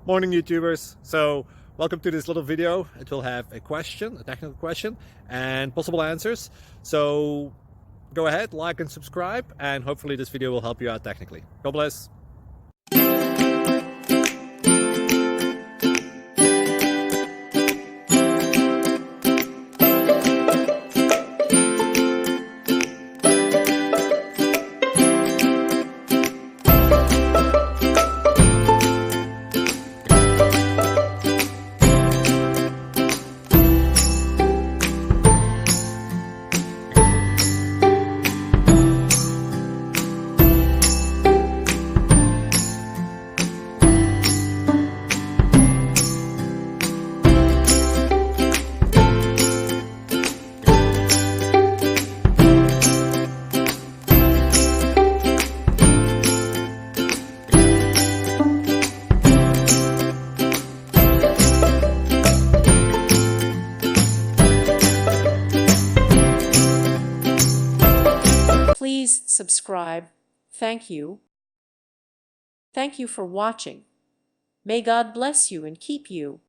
Morning YouTubers. So welcome to this little video. It will have a question, a technical question, and possible answers. So go ahead, like and subscribe, and hopefully this video will help you out technically. God bless. Please subscribe. Thank you. Thank you for watching. May God bless you and keep you.